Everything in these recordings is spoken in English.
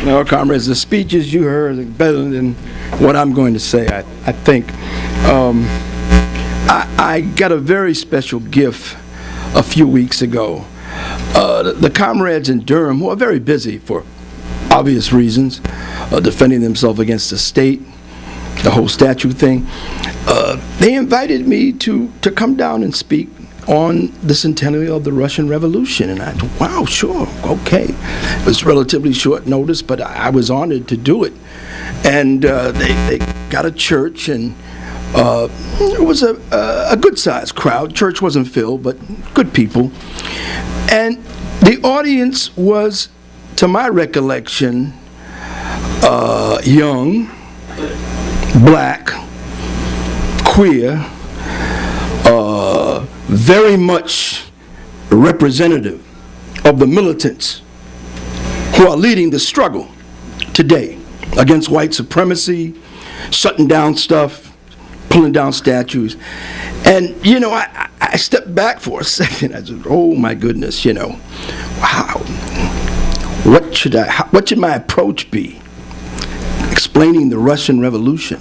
No, comrades, the speeches you heard are better than what I'm going to say, I think. I got a very special gift a few weeks ago. The comrades in Durham, who are very busy for obvious reasons, defending themselves against the state, the whole statue thing, they invited me to come down and speak on the centennial of the Russian Revolution. And I thought, wow, sure, okay. It was relatively short notice, but I was honored to do it. And they got a church, and it was a good-sized crowd. Church wasn't filled, but good people. And the audience was, to my recollection, young, black, queer, very much representative of the militants who are leading the struggle today against white supremacy, shutting down stuff, pulling down statues. And, you know, I stepped back for a second. I said, oh my goodness, you know, wow. What should my approach be? Explaining the Russian Revolution.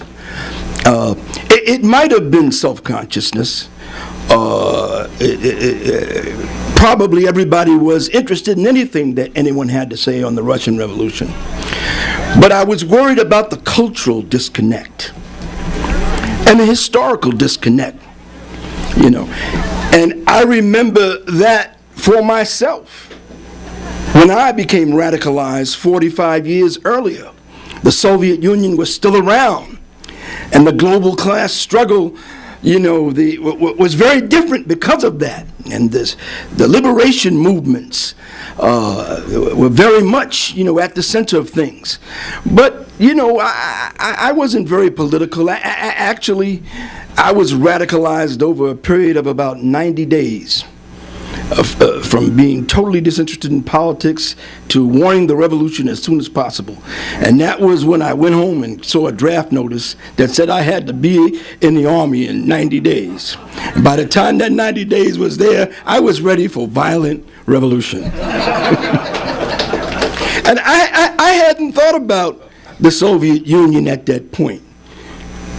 It might have been self-consciousness. Probably everybody was interested in anything that anyone had to say on the Russian Revolution. But I was worried about the cultural disconnect and the historical disconnect, you know. And I remember that for myself when I became radicalized 45 years earlier. The Soviet Union was still around, and the global class struggle, you know, was very different because of that. And the liberation movements were very much, you know, at the center of things. But, you know, I wasn't very political. Actually, I was radicalized over a period of about 90 days. From being totally disinterested in politics to wanting the revolution as soon as possible. And that was when I went home and saw a draft notice that said I had to be in the army in 90 days. And by the time that 90 days was there, I was ready for violent revolution. And I hadn't thought about the Soviet Union at that point.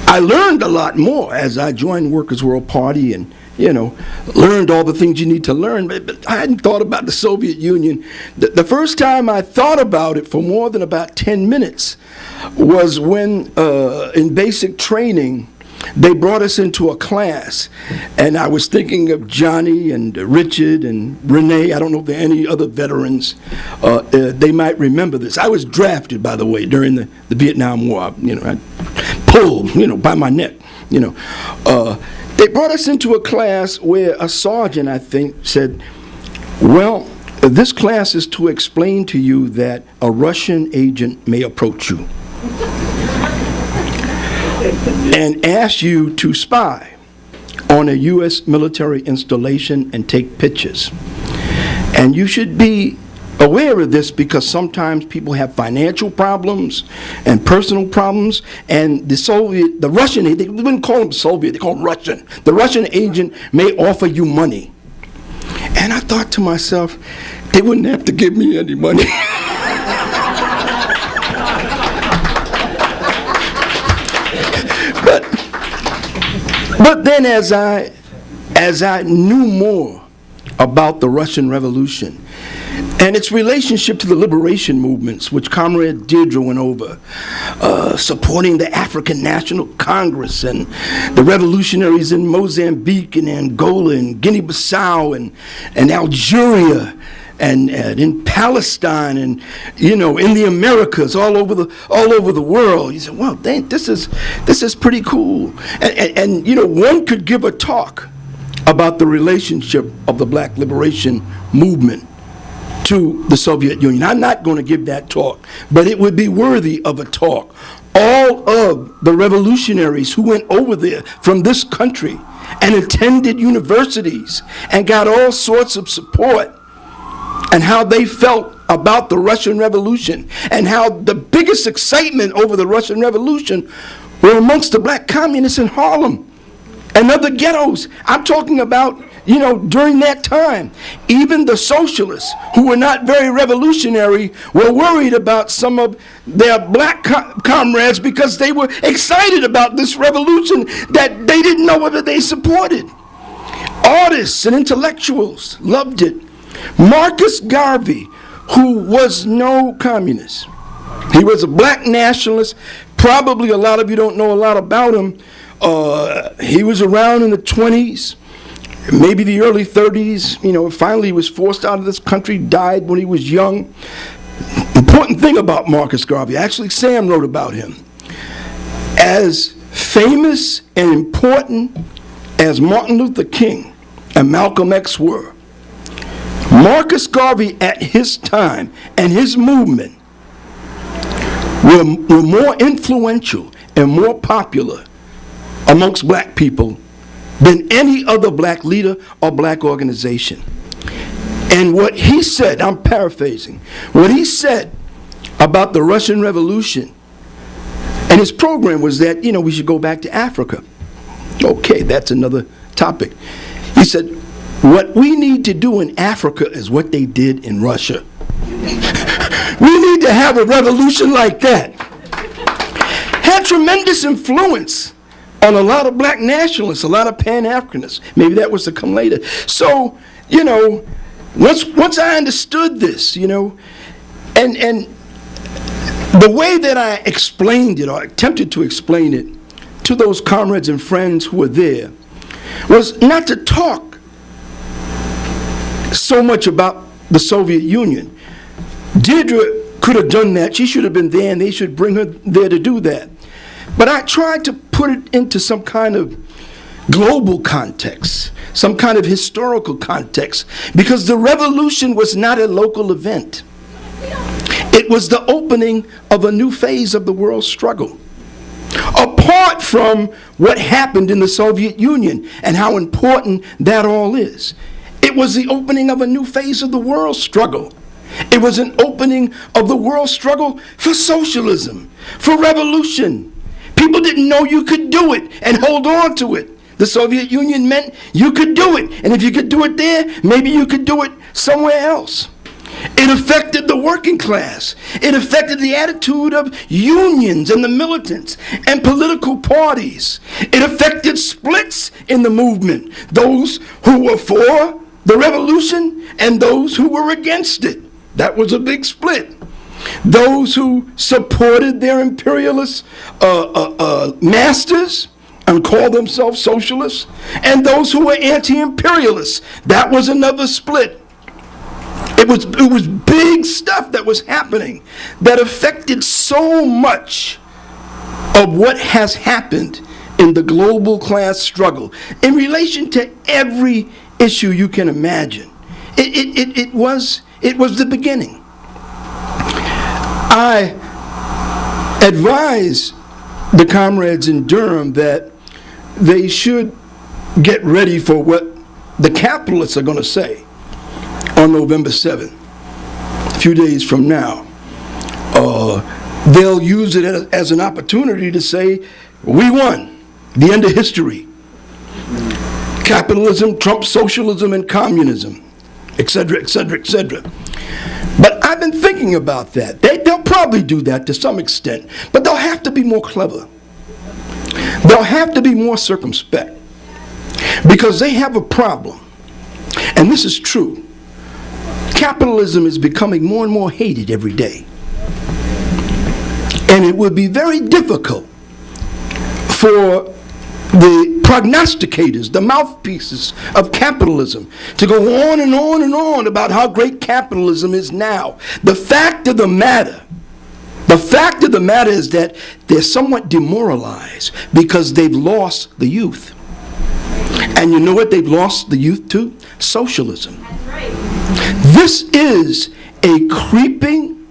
I learned a lot more as I joined Workers' World Party and, you know, learned all the things you need to learn, but I hadn't thought about the Soviet Union. The first time I thought about it for more than about 10 minutes was when, in basic training, they brought us into a class, and I was thinking of Johnny and Richard and Renee. I don't know if there are any other veterans. They might remember this. I was drafted, by the way, during the Vietnam War. You know, I pulled, you know, by my neck, you know. They brought us into a class where a sergeant, I think, said, well, this class is to explain to you that a Russian agent may approach you and ask you to spy on a U.S. military installation and take pictures. And you should be aware of this because sometimes people have financial problems and personal problems, and the Russian, they wouldn't call them Soviet, they call them Russian. The Russian agent may offer you money. And I thought to myself, they wouldn't have to give me any money. But then as I knew more about the Russian Revolution and its relationship to the liberation movements, which Comrade Deirdre went over, supporting the African National Congress and the revolutionaries in Mozambique and Angola and Guinea-Bissau and Algeria and in Palestine and, you know, in the Americas, all over the world. You said, well, dang, this is pretty cool. And you know, one could give a talk about the relationship of the Black liberation movement to the Soviet Union. I'm not going to give that talk, but it would be worthy of a talk. All of the revolutionaries who went over there from this country and attended universities and got all sorts of support, and how they felt about the Russian Revolution, and how the biggest excitement over the Russian Revolution were amongst the black communists in Harlem and other ghettos. I'm talking about during that time, even the socialists, who were not very revolutionary, were worried about some of their black comrades because they were excited about this revolution that they didn't know whether they supported. Artists and intellectuals loved it. Marcus Garvey, who was no communist, he was a black nationalist. Probably a lot of you don't know a lot about him. He was around in the 20s, maybe the early 30s. Finally he was forced out of this country, died when he was young. Important thing about Marcus Garvey, actually Sam wrote about him. As famous and important as Martin Luther King and Malcolm X were, Marcus Garvey at his time and his movement were more influential and more popular amongst black people than any other black leader or black organization. And what he said, I'm paraphrasing, what he said about the Russian Revolution and his program was that, we should go back to Africa. Okay, that's another topic. He said, what we need to do in Africa is what they did in Russia. We need to have a revolution like that. Had tremendous influence on a lot of black nationalists, a lot of Pan-Africanists. Maybe that was to come later. So, once I understood this, and the way that I explained it, or attempted to explain it to those comrades and friends who were there, was not to talk so much about the Soviet Union. Deirdre could have done that. She should have been there, and they should bring her there to do that. But I tried to put it into some kind of global context, some kind of historical context, because the revolution was not a local event. It was the opening of a new phase of the world struggle. Apart from what happened in the Soviet Union and how important that all is, it was the opening of a new phase of the world struggle. It was an opening of the world struggle for socialism, for revolution. People didn't know you could do it and hold on to it. The Soviet Union meant you could do it, and if you could do it there, maybe you could do it somewhere else. It affected the working class. It affected the attitude of unions and the militants and political parties. It affected splits in the movement, those who were for the revolution and those who were against it. That was a big split. Those who supported their imperialist masters and called themselves socialists, and those who were anti-imperialists. That was another split. It was big stuff that was happening that affected so much of what has happened in the global class struggle in relation to every issue you can imagine. It was the beginning. I advise the comrades in Durham that they should get ready for what the capitalists are going to say on November 7th, a few days from now. They'll use it as an opportunity to say, we won, the end of history. Capitalism trumps socialism and communism, etc., etc., etc. But I've been thinking about that. They'll probably do that to some extent, but they'll have to be more clever. They'll have to be more circumspect, because they have a problem, and this is true. Capitalism is becoming more and more hated every day, and it would be very difficult for the prognosticators, the mouthpieces of capitalism, to go on and on and on about how great capitalism is now. The fact of the matter is that they're somewhat demoralized because they've lost the youth. And you know what they've lost the youth to? Socialism. That's right. This is a creeping,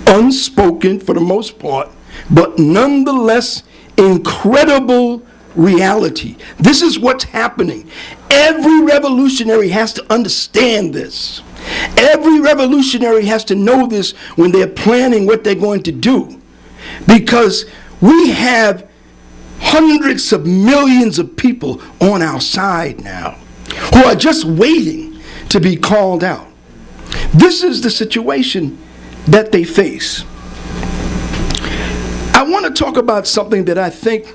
unspoken for the most part, but nonetheless incredible reality. This is what's happening. Every revolutionary has to understand this. Every revolutionary has to know this when they're planning what they're going to do. Because we have hundreds of millions of people on our side now. who are just waiting to be called out. This is the situation that they face. I want to talk about something that I think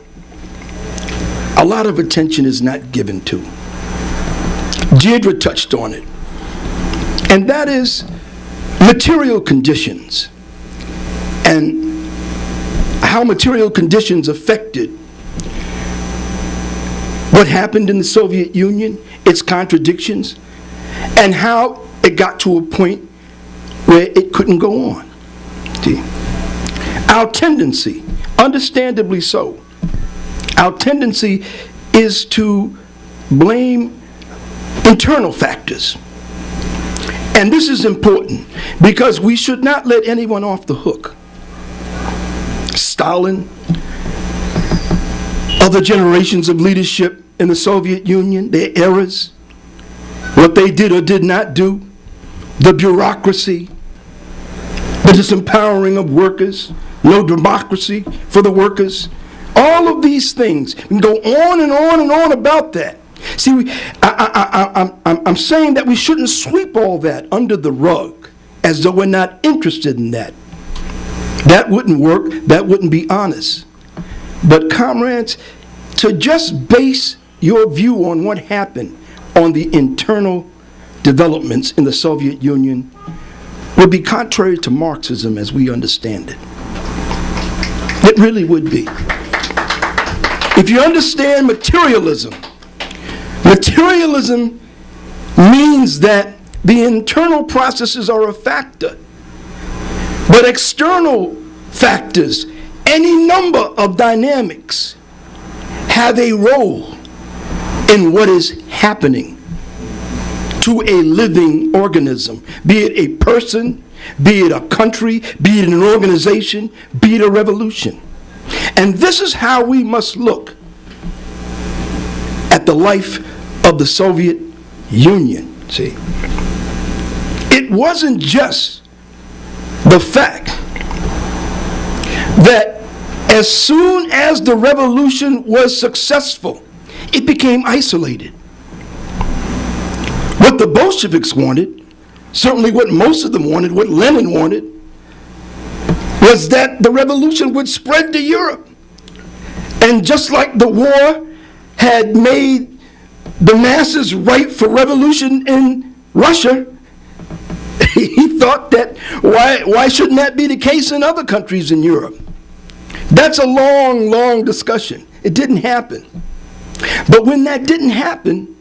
a lot of attention is not given to. Deirdre touched on it, and that is material conditions and how material conditions affected what happened in the Soviet Union, its contradictions, and how it got to a point where it couldn't go on. See? Our tendency, understandably so, our tendency is to blame internal factors. And this is important because we should not let anyone off the hook. Stalin, other generations of leadership in the Soviet Union, their errors, what they did or did not do, the bureaucracy, the disempowering of workers, no democracy for the workers, all of these things. We can go on and on and on about that. See, I'm saying that we shouldn't sweep all that under the rug as though we're not interested in that. That wouldn't work. That wouldn't be honest. But comrades, to just base your view on what happened on the internal developments in the Soviet Union would be contrary to Marxism as we understand it. It really would be. If you understand materialism, materialism means that the internal processes are a factor, but external factors, any number of dynamics, have a role in what is happening to a living organism, be it a person, be it a country, be it an organization, be it a revolution. And this is how we must look at the life of the Soviet Union. See, it wasn't just the fact that as soon as the revolution was successful, it became isolated. What the Bolsheviks wanted, certainly what most of them wanted, what Lenin wanted, was that the revolution would spread to Europe. And just like the war had made the masses ripe for revolution in Russia, he thought that why shouldn't that be the case in other countries in Europe? That's a long, long discussion. It didn't happen. But when that didn't happen,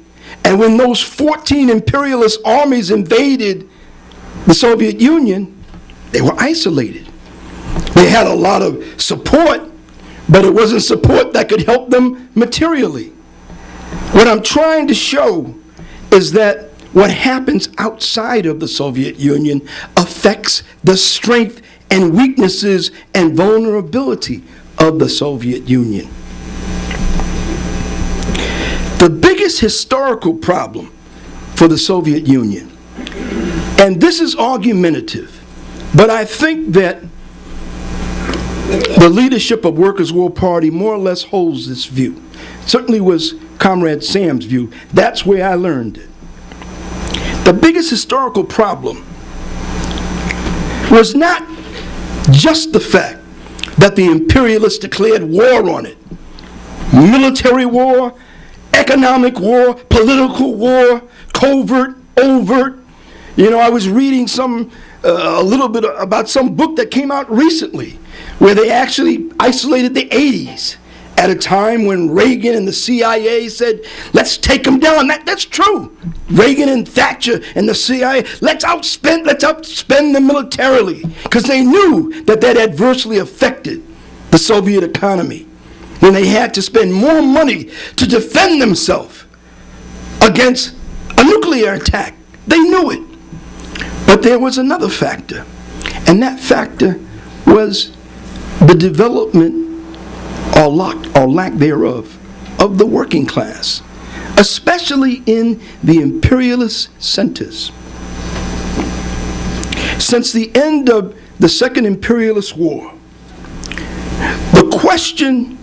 and when those 14 imperialist armies invaded the Soviet Union, they were isolated. They had a lot of support, but it wasn't support that could help them materially. What I'm trying to show is that what happens outside of the Soviet Union affects the strength and weaknesses and vulnerability of the Soviet Union. The biggest historical problem for the Soviet Union, and this is argumentative, but I think that the leadership of Workers' War Party more or less holds this view. Certainly was Comrade Sam's view. That's where I learned it. The biggest historical problem was not just the fact that the imperialists declared war on it. Military war, economic war, political war, covert, overt. You know, I was reading a little bit about some book that came out recently where they actually isolated the 80s at a time when Reagan and the CIA said, let's take them down. That's true. Reagan and Thatcher and the CIA, let's outspend them militarily, because they knew that adversely affected the Soviet economy when they had to spend more money to defend themselves against a nuclear attack. They knew it. But there was another factor, and that factor was the development or lack thereof of the working class, especially in the imperialist centers. Since the end of the Second Imperialist War, the question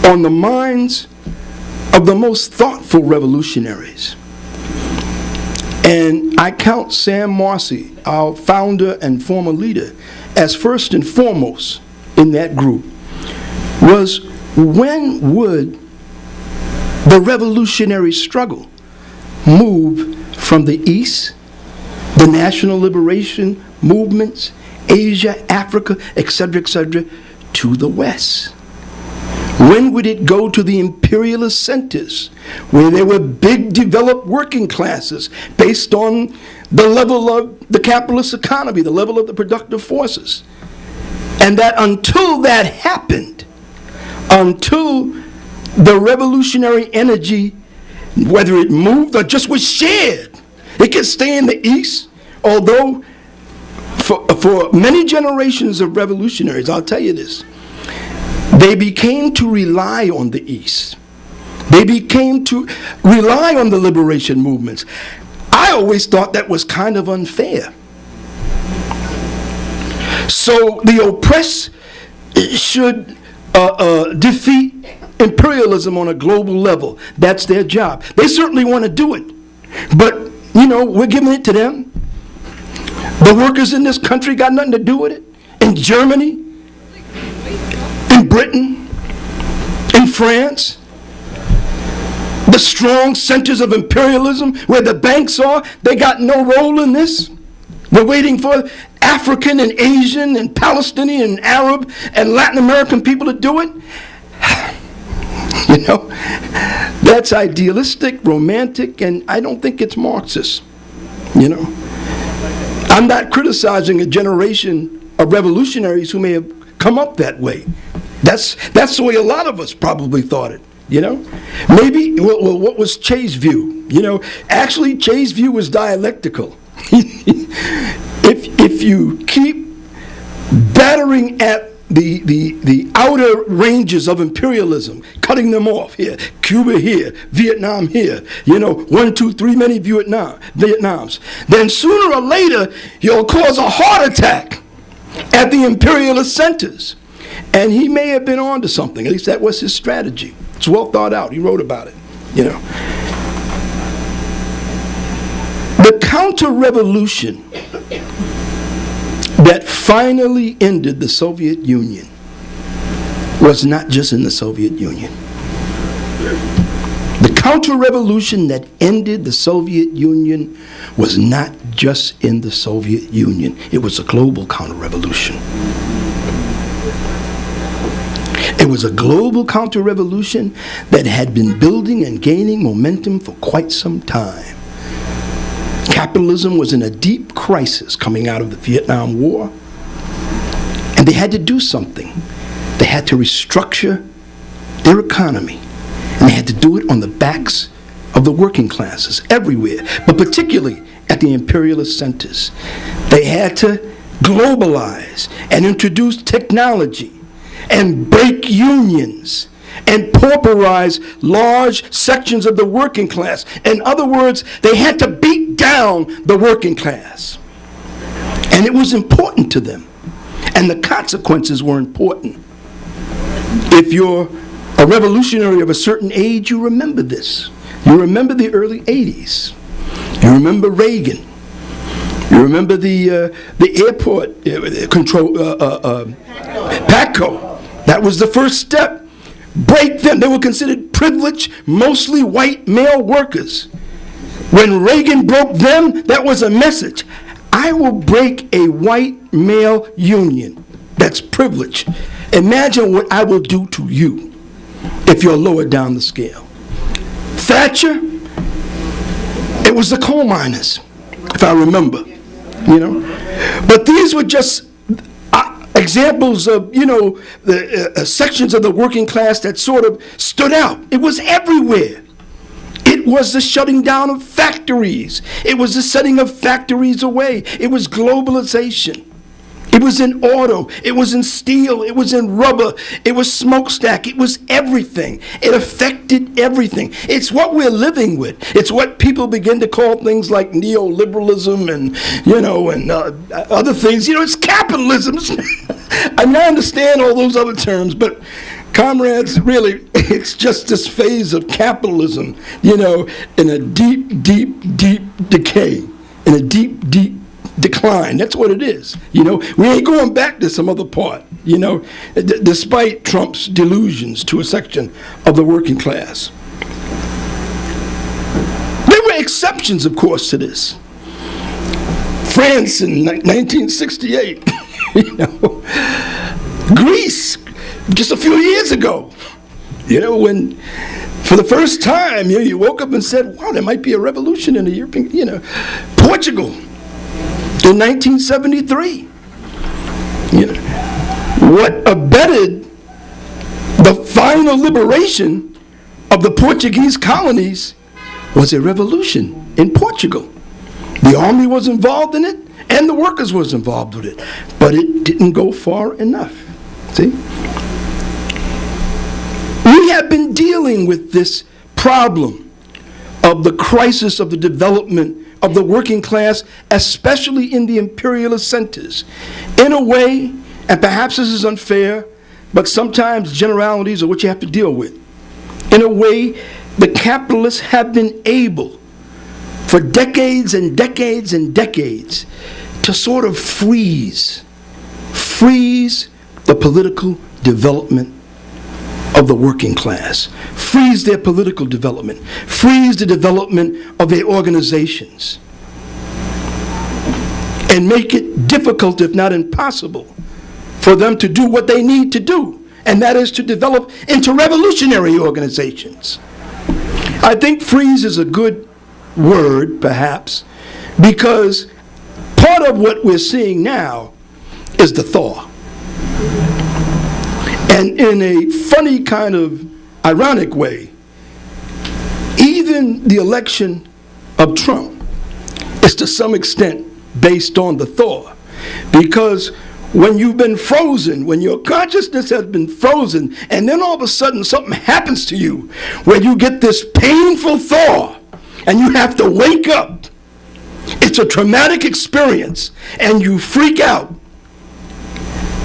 on the minds of the most thoughtful revolutionaries. And I count Sam Marcy, our founder and former leader, as first and foremost in that group, was when would the revolutionary struggle move from the East, the national liberation movements, Asia, Africa, etc., to the West? When would it go to the imperialist centers, where there were big developed working classes based on the level of the capitalist economy, the level of the productive forces? And that until that happened, until the revolutionary energy, whether it moved or just was shared, it could stay in the East, although for many generations of revolutionaries, I'll tell you this, they became to rely on the East. They became to rely on the liberation movements. I always thought that was kind of unfair. So the oppressed should defeat imperialism on a global level. That's their job. They certainly want to do it. But, you know, we're giving it to them. The workers in this country got nothing to do with it. In Germany, in Britain, in France, the strong centers of imperialism where the banks are, they got no role in this. We're waiting for African and Asian and Palestinian and Arab and Latin American people to do it. You know, that's idealistic, romantic, and I don't think it's Marxist. You know, I'm not criticizing a generation of revolutionaries who may have come up that way. That's the way a lot of us probably thought it. You know, maybe, well, what was Che's view? You know, actually Che's view was dialectical. If you keep battering at the outer ranges of imperialism, cutting them off here, Cuba here, Vietnam here, you know, 1, 2, 3, many Vietnams, then sooner or later you'll cause a heart attack at the imperialist centers. And he may have been on to something. At least that was his strategy. It's well thought out. He wrote about it, you know. The counter-revolution that finally ended the Soviet Union was not just in the Soviet Union. The counter-revolution that ended the Soviet Union was not just in the Soviet Union. It was a global counter-revolution. It was a global counter-revolution that had been building and gaining momentum for quite some time. Capitalism was in a deep crisis coming out of the Vietnam War, and they had to do something. They had to restructure their economy, and they had to do it on the backs of the working classes everywhere, but particularly at the imperialist centers. They had to globalize and introduce technology and break unions and pauperize large sections of the working class. In other words, they had to beat down the working class. And it was important to them. And the consequences were important. If you're a revolutionary of a certain age, you remember this. You remember the early 80s. You remember Reagan. You remember the airport control, PATCO. That was the first step. Break them. They were considered privileged, mostly white male workers. When Reagan broke them, that was a message. I will break a white male union that's privileged. Imagine what I will do to you if you're lower down the scale. Thatcher, it was the coal miners, if I remember, you know. But these were just examples of, you know, the sections of the working class that sort of stood out. It was everywhere. It was the shutting down of factories. It was the setting of factories away. It was globalization. It was in auto. It was in steel. It was in rubber. It was smokestack. It was everything. It affected everything. It's what we're living with. It's what people begin to call things like neoliberalism and, you know, and other things. You know, it's capitalism. I mean, I understand all those other terms, but Comrades, really, it's just this phase of capitalism, in a deep, deep, deep decay, in a deep, deep decline. That's what it is. We ain't going back to some other part, despite Trump's delusions to a section of the working class. There were exceptions, of course, to this. France in 1968, Greece just a few years ago, when for the first time, you woke up and said, wow, there might be a revolution in the European, Portugal in 1973. What abetted the final liberation of the Portuguese colonies was a revolution in Portugal. The army was involved in it, and the workers was involved with it. But it didn't go far enough. See? We have been dealing with this problem of the crisis of the development of the working class, especially in the imperialist centers. In a way, and perhaps this is unfair, but sometimes generalities are what you have to deal with. In a way, the capitalists have been able for decades and decades and decades to sort of freeze the political development of the working class, freeze their political development, freeze the development of their organizations, and make it difficult, if not impossible, for them to do what they need to do, and that is to develop into revolutionary organizations. I think freeze is a good word, perhaps, because part of what we're seeing now is the thaw. And in a funny kind of ironic way, even the election of Trump is to some extent based on the thaw. Because when you've been frozen, when your consciousness has been frozen, and then all of a sudden something happens to you where you get this painful thaw, and you have to wake up. It's a traumatic experience, and you freak out.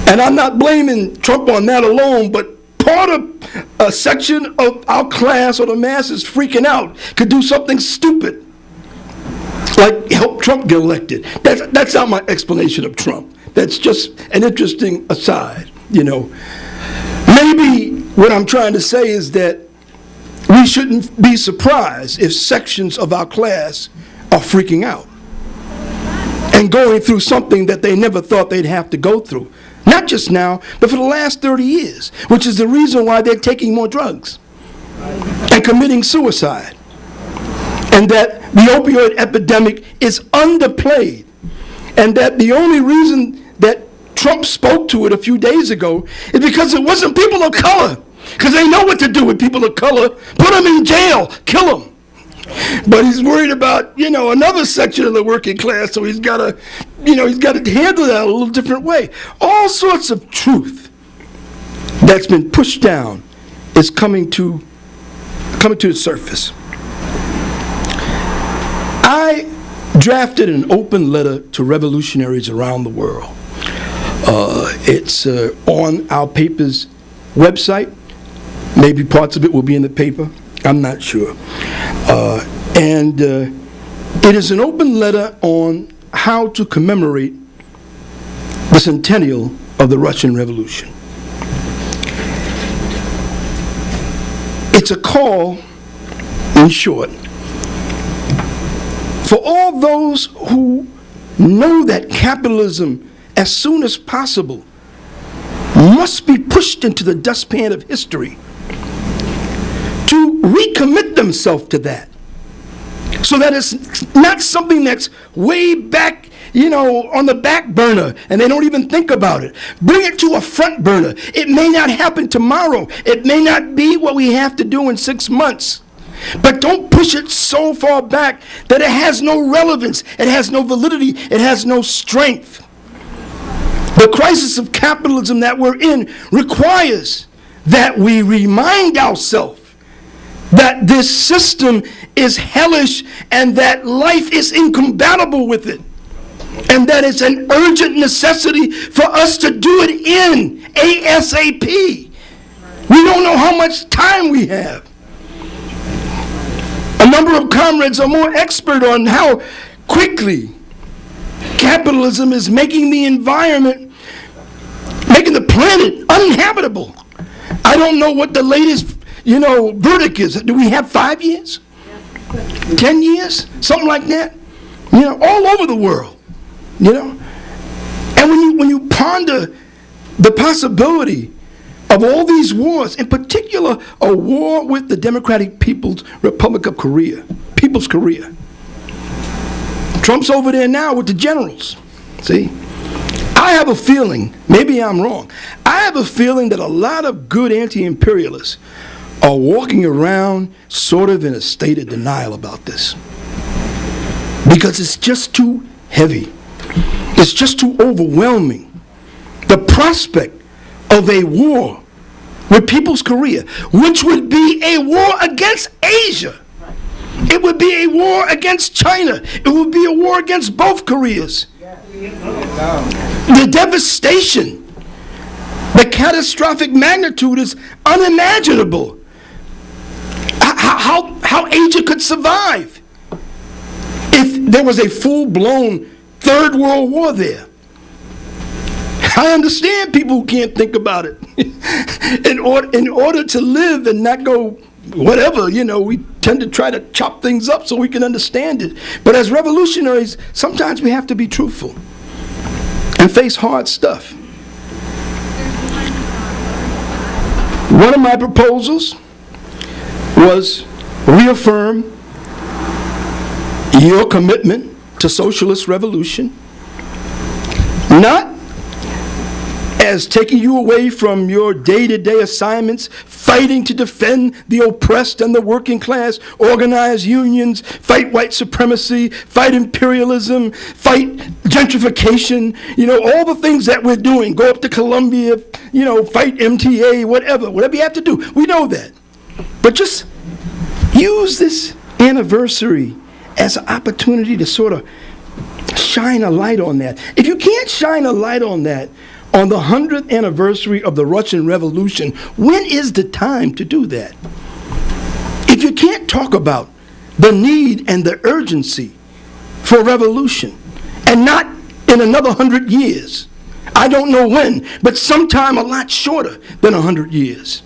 And I'm not blaming Trump on that alone, but part of a section of our class or the masses freaking out could do something stupid, like help Trump get elected. That's not my explanation of Trump. That's just an interesting aside, Maybe what I'm trying to say is that we shouldn't be surprised if sections of our class are freaking out and going through something that they never thought they'd have to go through. Not just now, but for the last 30 years, which is the reason why they're taking more drugs and committing suicide. And that the opioid epidemic is underplayed. And that the only reason that Trump spoke to it a few days ago is because it wasn't people of color. Because they know what to do with people of color. Put them in jail, kill them. But he's worried about, another section of the working class, so he's got to handle that a little different way. All sorts of truth that's been pushed down is coming to the surface. I drafted an open letter to revolutionaries around the world. It's on our paper's website. Maybe parts of it will be in the paper. I'm not sure. And it is an open letter on how to commemorate the centennial of the Russian Revolution. It's a call, in short, for all those who know that capitalism, as soon as possible, must be pushed into the dustpan of history, to recommit themselves to that, so that it's not something that's way back, on the back burner, and they don't even think about it. Bring it to a front burner. It may not happen tomorrow. It may not be what we have to do in 6 months. But don't push it so far back that it has no relevance, it has no validity, it has no strength. The crisis of capitalism that we're in requires that we remind ourselves that this system is hellish and that life is incompatible with it, and that it's an urgent necessity for us to do it in ASAP. We don't know how much time we have. A number of comrades are more expert on how quickly capitalism is making the environment, making the planet uninhabitable. I don't know what the latest, verdict is. Do we have 5 years? 10 years? Something like that? All over the world, And when you ponder the possibility of all these wars, in particular a war with the Democratic People's Republic of Korea, People's Korea. Trump's over there now with the generals, see? I have a feeling, maybe I'm wrong, I have a feeling that a lot of good anti-imperialists are walking around sort of in a state of denial about this. Because it's just too heavy. It's just too overwhelming. The prospect of a war with People's Korea, which would be a war against Asia. It would be a war against China. It would be a war against both Koreas. The devastation, the catastrophic magnitude is unimaginable. How Asia could survive if there was a full-blown Third World War there. I understand people who can't think about it. In order to live and not go whatever, we tend to try to chop things up so we can understand it. But as revolutionaries, sometimes we have to be truthful and face hard stuff. One of my proposals was reaffirm your commitment to socialist revolution, not as taking you away from your day-to-day assignments, fighting to defend the oppressed and the working class, organize unions, fight white supremacy, fight imperialism, fight gentrification, all the things that we're doing, go up to Colombia, fight MTA, whatever you have to do. We know that. But just use this anniversary as an opportunity to sort of shine a light on that. If you can't shine a light on that on the 100th anniversary of the Russian Revolution, when is the time to do that? If you can't talk about the need and the urgency for revolution, and not in another 100 years, I don't know when, but sometime a lot shorter than 100 years.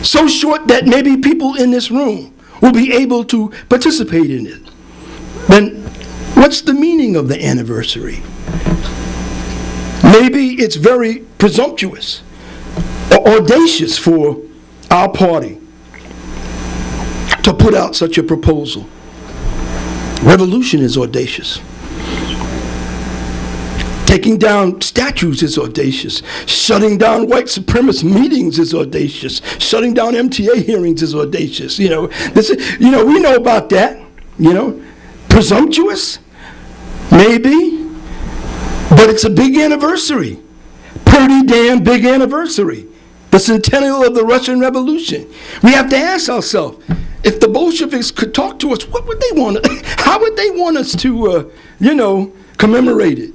So short that maybe people in this room will be able to participate in it. Then what's the meaning of the anniversary? Maybe it's very presumptuous or audacious for our party to put out such a proposal. Revolution is audacious. Taking down statues is audacious. Shutting down white supremacist meetings is audacious. Shutting down MTA hearings is audacious. We know about that. Presumptuous, maybe. But it's a big anniversary, pretty damn big anniversary, the centennial of the Russian Revolution. We have to ask ourselves, if the Bolsheviks could talk to us, what would they want? How would they want us to, commemorate it?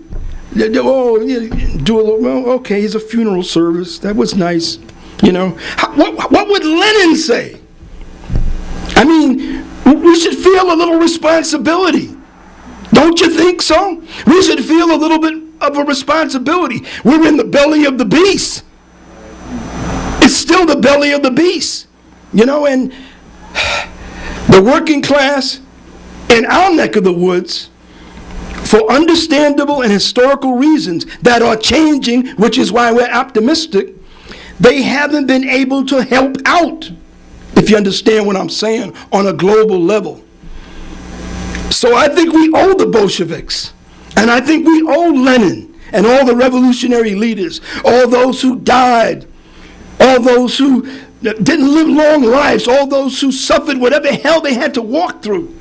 Do a little. Well, okay, here's a funeral service. That was nice. What would Lenin say? I mean, we should feel a little responsibility. Don't you think so? We should feel a little bit of a responsibility. We're in the belly of the beast. It's still the belly of the beast. And the working class in our neck of the woods, for understandable and historical reasons that are changing, which is why we're optimistic, they haven't been able to help out, if you understand what I'm saying, on a global level. So I think we owe the Bolsheviks, and I think we owe Lenin and all the revolutionary leaders, all those who died, all those who didn't live long lives, all those who suffered whatever hell they had to walk through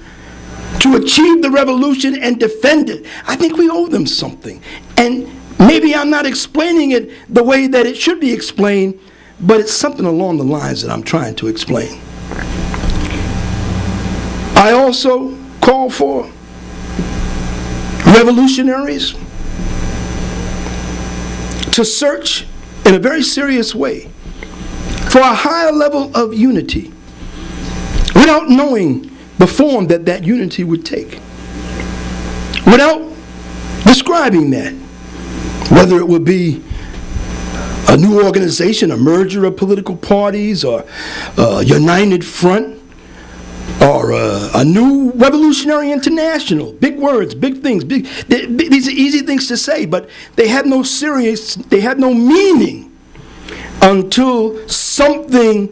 to achieve the revolution and defend it. I think we owe them something. And maybe I'm not explaining it the way that it should be explained, but it's something along the lines that I'm trying to explain. I also call for revolutionaries to search in a very serious way for a higher level of unity without knowing the form that that unity would take, without describing that, whether it would be a new organization, a merger of political parties, or a united front, or a new revolutionary international. Big words, big things. These are easy things to say, but they have no meaning until something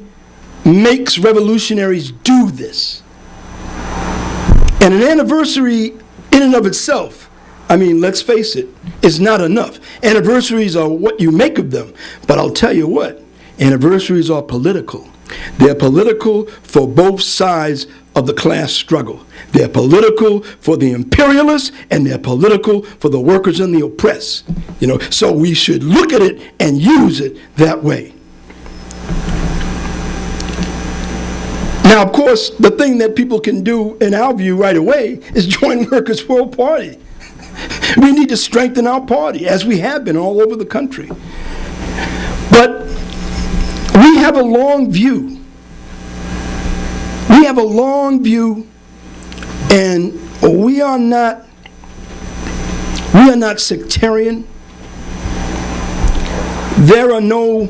makes revolutionaries do this. And an anniversary in and of itself, I mean, let's face it, is not enough. Anniversaries are what you make of them. But I'll tell you what, anniversaries are political. They're political for both sides of the class struggle. They're political for the imperialists, and they're political for the workers and the oppressed. So we should look at it and use it that way. Now, of course, the thing that people can do, in our view, right away, is join Workers' World Party. We need to strengthen our party, as we have been all over the country. But we have a long view. We have a long view, and we are not sectarian. There are no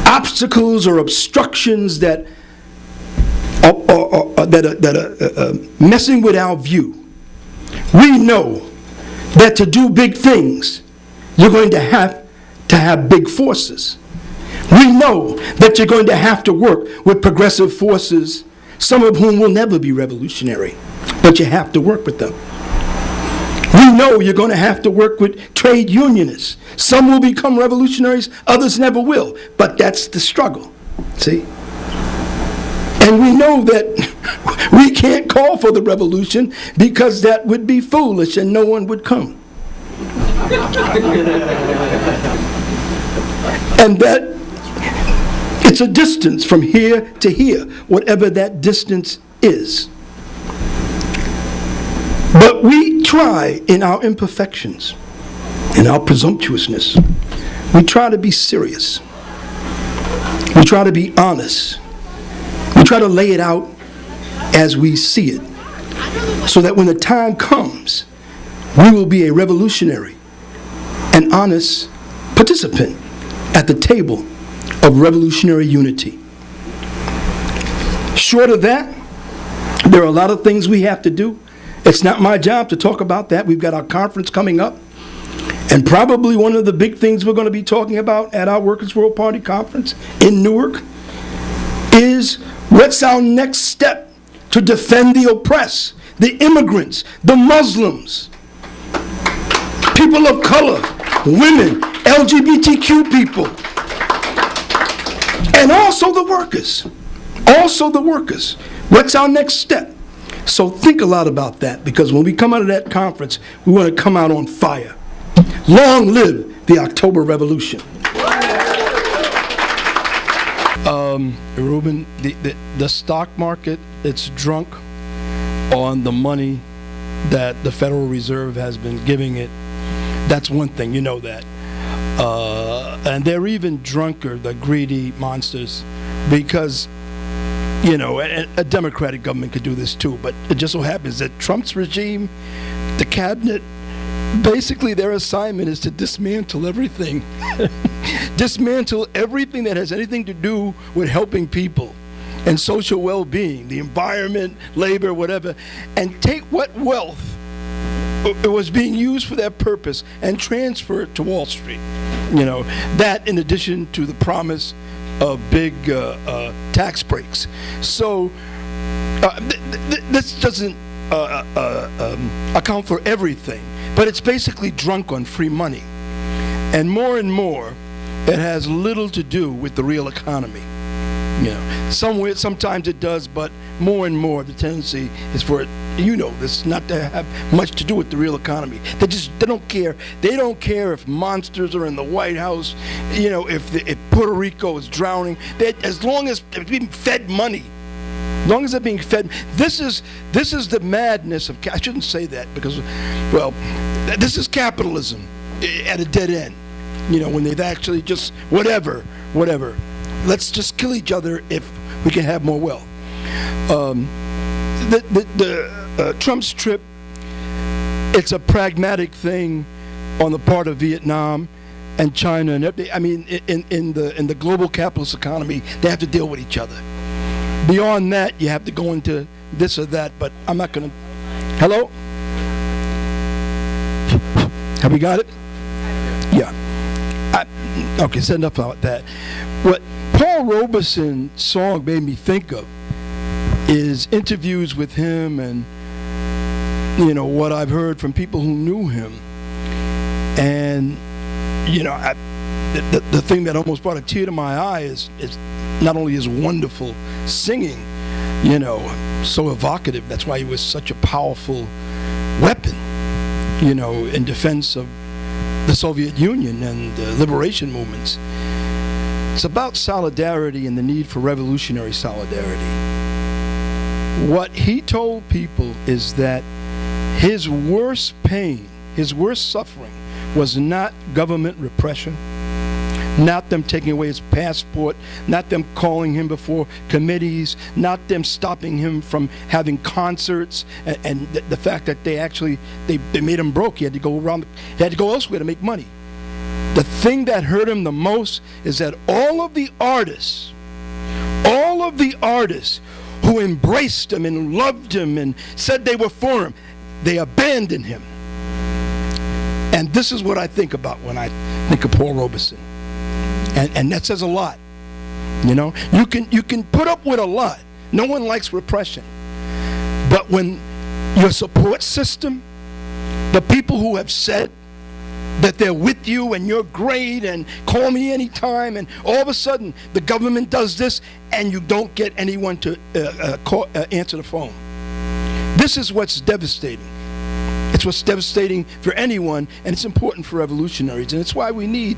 obstacles or obstructions that are messing with our view. We know that to do big things, you're going to have big forces. We know that you're going to have to work with progressive forces, some of whom will never be revolutionary, but you have to work with them. We know you're going to have to work with trade unionists. Some will become revolutionaries, others never will, but that's the struggle, see? And we know that we can't call for the revolution because that would be foolish and no one would come. And that it's a distance from here to here, whatever that distance is. But we try in our imperfections, in our presumptuousness, we try to be serious. We try to be honest. We try to lay it out as we see it, so that when the time comes, we will be a revolutionary, an honest participant at the table of revolutionary unity. Short of that, there are a lot of things we have to do. It's not my job to talk about that. We've got our conference coming up, and probably one of the big things we're going to be talking about at our Workers' World Party conference in Newark is what's our next step to defend the oppressed, the immigrants, the Muslims, people of color, women, LGBTQ people, and also the workers. Also the workers. What's our next step? So think a lot about that, because when we come out of that conference, we want to come out on fire. Long live the October Revolution. Ruben, the stock market, it's drunk on the money that the Federal Reserve has been giving it. That's one thing, you know that. And they're even drunker, the greedy monsters, because, you know, a Democratic government could do this too, but it just so happens that Trump's regime, the cabinet, basically their assignment is to dismantle everything. Dismantle everything that has anything to do with helping people and social well-being, the environment, labor, whatever, and take what wealth it was being used for that purpose and transfer it to Wall Street. You know, that in addition to the promise of big tax breaks. So this doesn't account for everything, but it's basically drunk on free money. And more, it has little to do with the real economy. You know, sometimes it does, but more and more the tendency is for it, you know, this not to have much to do with the real economy. They don't care. They don't care if monsters are in the White House, you know, if Puerto Rico is drowning. As long as they're being fed money, as long as they're being fed. This is the madness of. I shouldn't say that because, well, this is capitalism at a dead end. You know, when they've actually just whatever whatever. Let's just kill each other if we can have more wealth. Trump's trip, it's a pragmatic thing on the part of Vietnam and China, and I mean, in the global capitalist economy, they have to deal with each other. Beyond that, you have to go into this or that, but I'm not going to. Hello? Have we got it? Yeah. Okay, so enough about that. What Paul Robeson's song made me think of is interviews with him and, you know, what I've heard from people who knew him. And, you know, the thing that almost brought a tear to my eye is not only his wonderful singing, you know, so evocative. That's why he was such a powerful weapon, you know, in defense of the Soviet Union and the liberation movements. It's about solidarity and the need for revolutionary solidarity. What he told people is that his worst pain, his worst suffering, was not government repression, not them taking away his passport, not them calling him before committees, not them stopping him from having concerts, and the fact that they made him broke. He had to go elsewhere to make money. The thing that hurt him the most is that all of the artists who embraced him and loved him and said they were for him, they abandoned him. And this is what I think about when I think of Paul Robeson. And that says a lot. You know, you can put up with a lot. No one likes repression. But when your support system, the people who have said that they're with you and you're great and call me anytime, and all of a sudden the government does this and you don't get anyone to answer the phone. This is what's devastating. It's what's devastating for anyone, and it's important for revolutionaries, and it's why we need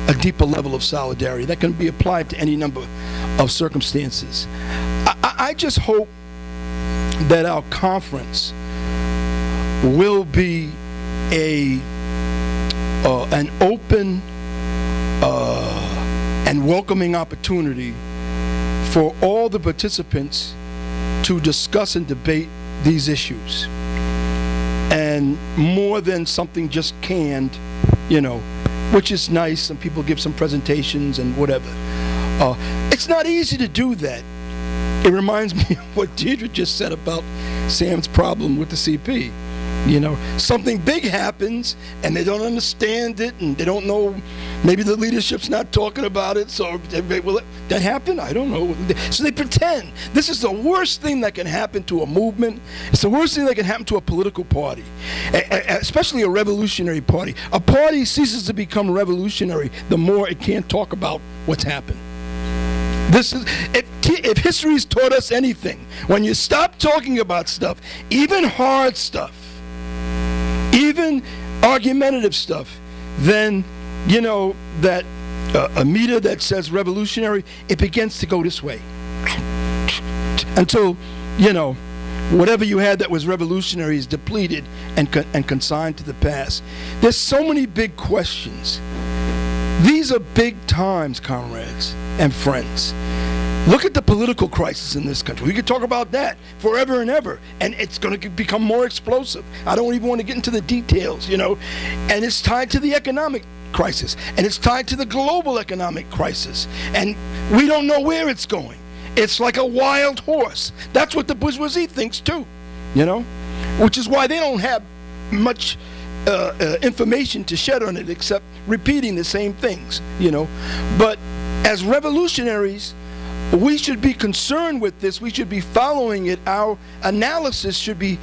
a deeper level of solidarity that can be applied to any number of circumstances. I just hope that our conference will be an open and welcoming opportunity for all the participants to discuss and debate these issues, and more than something just canned, you know, which is nice, and people give some presentations and whatever. It's not easy to do that. It reminds me of what Deirdre just said about Sam's problem with the CP. You know, something big happens and they don't understand it and they don't know, maybe the leadership's not talking about it, so will that happen? I don't know. So they pretend. This is the worst thing that can happen to a movement. It's the worst thing that can happen to a political party, especially a revolutionary party. A party ceases to become revolutionary the more it can't talk about what's happened. This is, if history's taught us anything, when you stop talking about stuff, even hard stuff, even argumentative stuff, then, you know, that a meter that says revolutionary, it begins to go this way. Until, you know, whatever you had that was revolutionary is depleted and consigned to the past. There's so many big questions. These are big times, comrades and friends. Look at the political crisis in this country. We could talk about that forever and ever, and it's going to become more explosive. I don't even want to get into the details, you know. And it's tied to the economic crisis, and it's tied to the global economic crisis, and we don't know where it's going. It's like a wild horse. That's what the bourgeoisie thinks too, you know, which is why they don't have much information to shed on it except repeating the same things, you know. But as revolutionaries, we should be concerned with this. We should be following it. Our analysis should be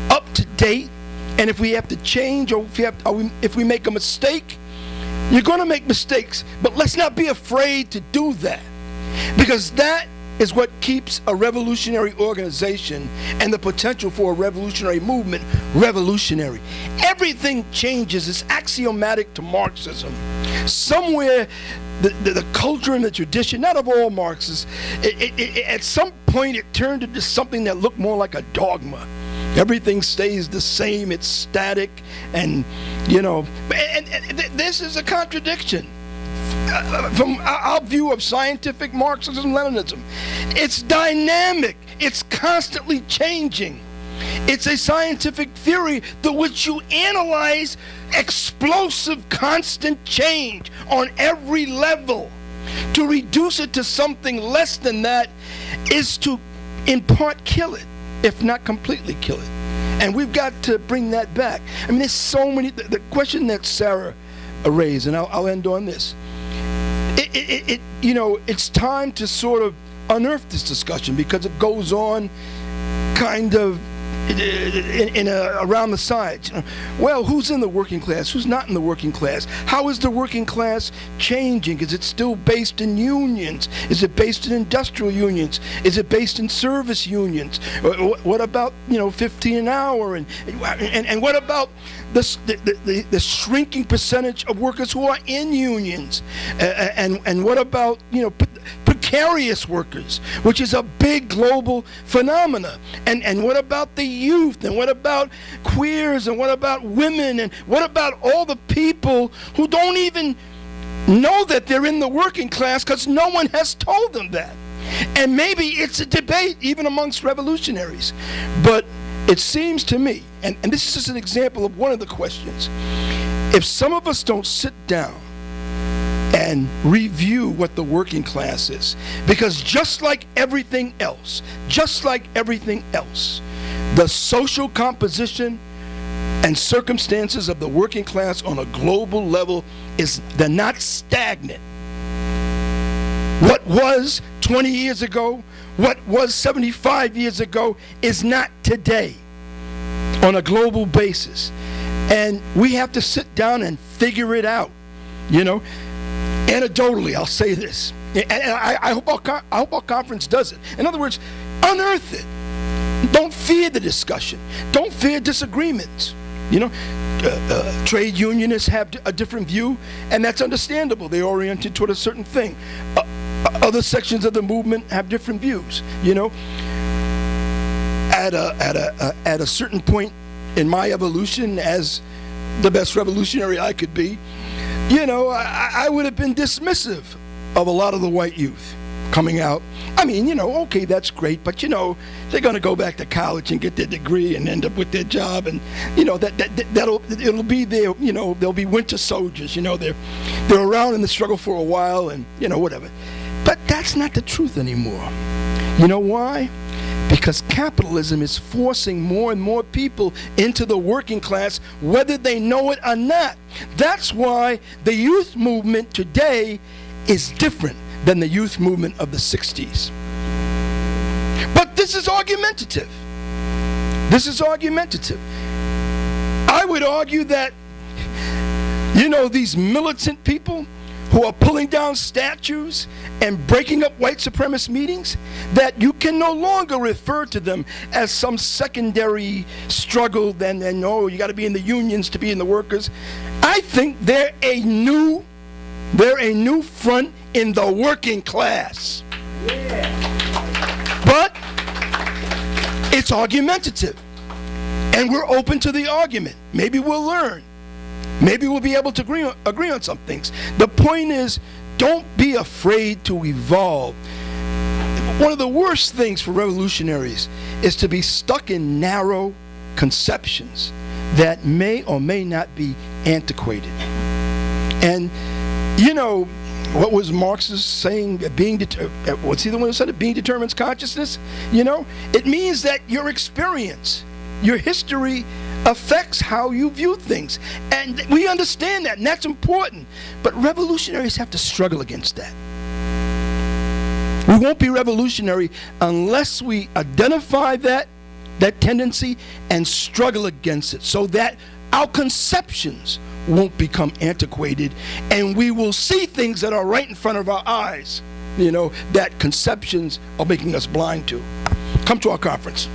up to date. And if we have to change, or if we make a mistake, you're going to make mistakes. But let's not be afraid to do that, because that is what keeps a revolutionary organization and the potential for a revolutionary movement revolutionary. Everything changes. It's axiomatic to Marxism. Somewhere, the culture and the tradition, not of all Marxists, at some point it turned into something that looked more like a dogma. Everything stays the same, it's static, and, you know, and this is a contradiction. from our view of scientific Marxism-Leninism. It's dynamic. It's constantly changing. It's a scientific theory through which you analyze explosive, constant change on every level. To reduce it to something less than that is to, in part, kill it, if not completely kill it. And we've got to bring that back. I mean, there's so many. The question that Sarah raised, and I'll end on this. It's time to sort of unearth this discussion because it goes on kind of around the sides. Well, who's in the working class? Who's not in the working class? How is the working class changing? Is it still based in unions? Is it based in industrial unions? Is it based in service unions? What about 15 an hour? And what about the shrinking percentage of workers who are in unions? And what about precarious workers, which is a big global phenomena? And what about the youth? And what about queers? And what about women? And what about all the people who don't even know that they're in the working class because no one has told them that? And maybe it's a debate even amongst revolutionaries. But it seems to me, and this is just an example of one of the questions, if some of us don't sit down and review what the working class is, because just like everything else, the social composition and circumstances of the working class on a global level they're not stagnant. What was 20 years ago, what was 75 years ago is not today on a global basis. And we have to sit down and figure it out. Anecdotally, I'll say this, and I hope our conference does it. In other words, unearth it. Don't fear the discussion. Don't fear disagreements. Trade unionists have a different view, and that's understandable. They're oriented toward a certain thing. Other sections of the movement have different views. At a certain point in my evolution, as the best revolutionary I could be, I would have been dismissive of a lot of the white youth coming out. I mean, okay, that's great, but they're going to go back to college and get their degree and end up with their job, and it'll be their, they'll be winter soldiers. They're around in the struggle for a while, and whatever. But that's not the truth anymore. You know why? Because capitalism is forcing more and more people into the working class, whether they know it or not. That's why the youth movement today is different than the youth movement of the 60s. But this is argumentative. I would argue that, these militant people who are pulling down statues and breaking up white supremacist meetings, that you can no longer refer to them as some secondary struggle you got to be in the unions to be in the workers. I think they're a new front in the working class. But it's argumentative, and we're open to the argument. Maybe we'll learn. Maybe we'll be able to agree on some things. The point is, don't be afraid to evolve. One of the worst things for revolutionaries is to be stuck in narrow conceptions that may or may not be antiquated. And what was Marx's saying? What's he the one who said it? Being determines consciousness. It means that your experience, your history, affects how you view things. And we understand that, and that's important. But revolutionaries have to struggle against that. We won't be revolutionary unless we identify that tendency and struggle against it, so that our conceptions won't become antiquated, and we will see things that are right in front of our eyes, that conceptions are making us blind to. Come to our conference.